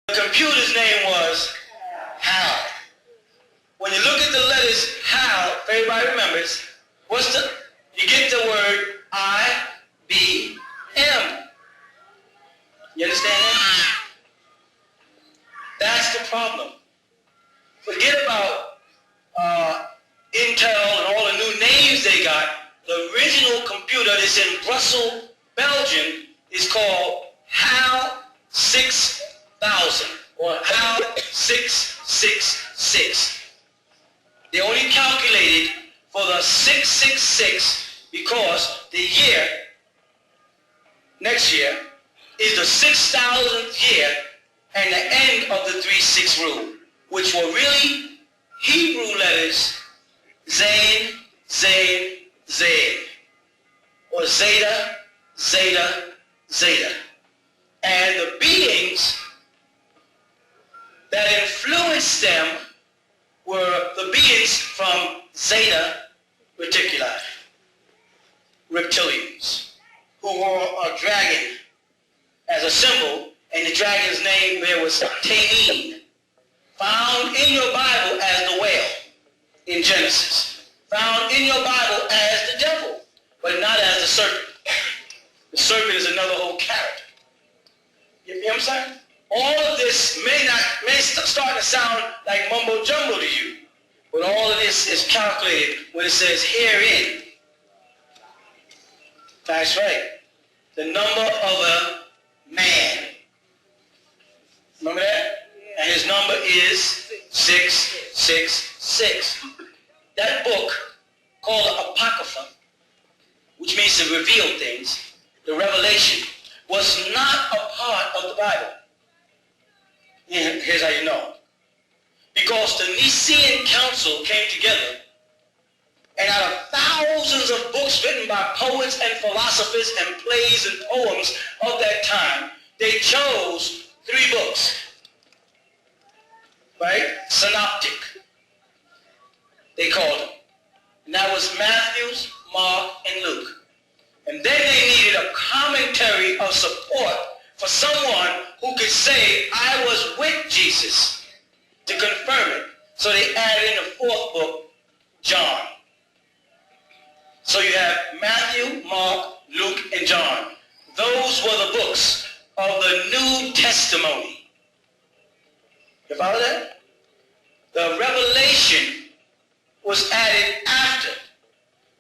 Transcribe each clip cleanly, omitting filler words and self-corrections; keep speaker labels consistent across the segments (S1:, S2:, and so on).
S1: The computer's name was Hal. When you look at the letters Hal, if everybody remembers, you get the word IBM. You understand that? That's the problem. Forget about Intel and all the new names they got. The original computer that's in Brussels, Belgium, is called HAL 6000 or HAL 666. They only calculated for the 666 because the year, next year, is the 6,000th year and the end of the 3-6 rule, which were really Hebrew letters, Zayn, Zayn, Zayn, or Zeta, Zeta, Zeta. And the beings that influenced them were the beings from Zeta Reticuli, reptilians, who wore a dragon as a symbol, and the dragon's name there was Tanin, found in your Bible as the whale in Genesis, found in your Bible as the devil, but not as the serpent. The serpent is another whole character. You know what I'm saying? All of this may start to sound like mumbo jumbo to you, but all of this is calculated when it says herein. That's right. The number of a man. Remember that? And his number is 666. That book, called the Apocrypha, which means to reveal things, the revelation, was not a part of the Bible. And here's how you know. Because the Nicene Council came together, and out of thousands of books written by poets and philosophers and plays and poems of that time, they chose 3 books, right? Synoptic, they called them. And that was Matthew, Mark, and Luke. And then they needed a commentary of support for someone who could say, I was with Jesus, to confirm it. So they added in the 4th book, John. So you have Matthew, Mark, Luke, and John. Those were the books of the New Testimony. You follow that? The Revelation was added after.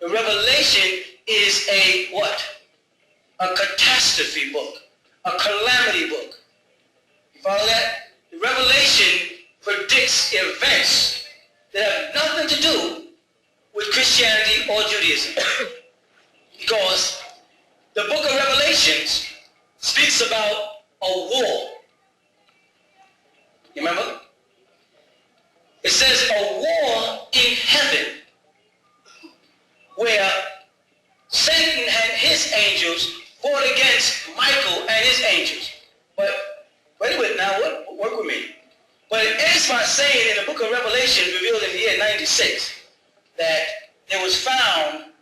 S1: The Revelation is a what? A catastrophe book. A calamity book. You follow that? The Revelation predicts events that have nothing to do with Christianity or Judaism. Because the book of Revelations speaks about a war. You remember? It says a war in heaven where Satan and his angels fought against Michael and his angels. But wait a minute now, work with me. But it ends by saying in the book of Revelation, revealed in the year 96, that there was found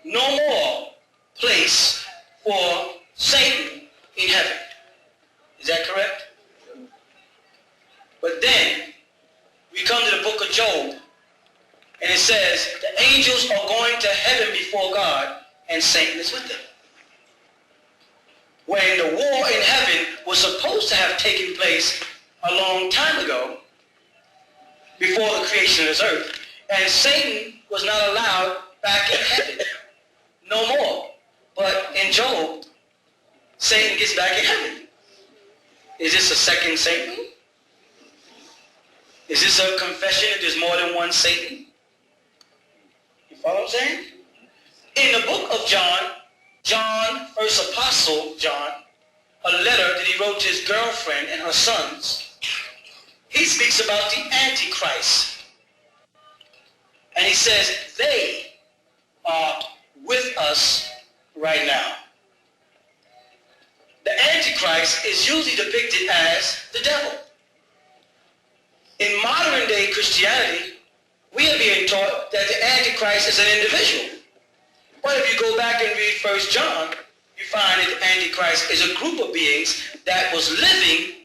S1: no more place for Satan in heaven. Is that correct? But then we come to the book of Job, and it says the angels are going to heaven before God, and Satan is with them. When the war in heaven was supposed to have taken place a long time ago, before the creation of this earth, and Satan was not allowed back in heaven no more. But in Job, Satan gets back in heaven. Is this a second Satan? Is this a confession that there's more than one Satan? You follow what I'm saying? In the book of John, first apostle John, a letter that he wrote to his girlfriend and her sons, he speaks about the Antichrist. And he says, they are with us right now. The Antichrist is usually depicted as the devil. In modern day Christianity, we are being taught that the Antichrist is an individual. But if you go back and read 1 John, you find that the Antichrist is a group of beings that was living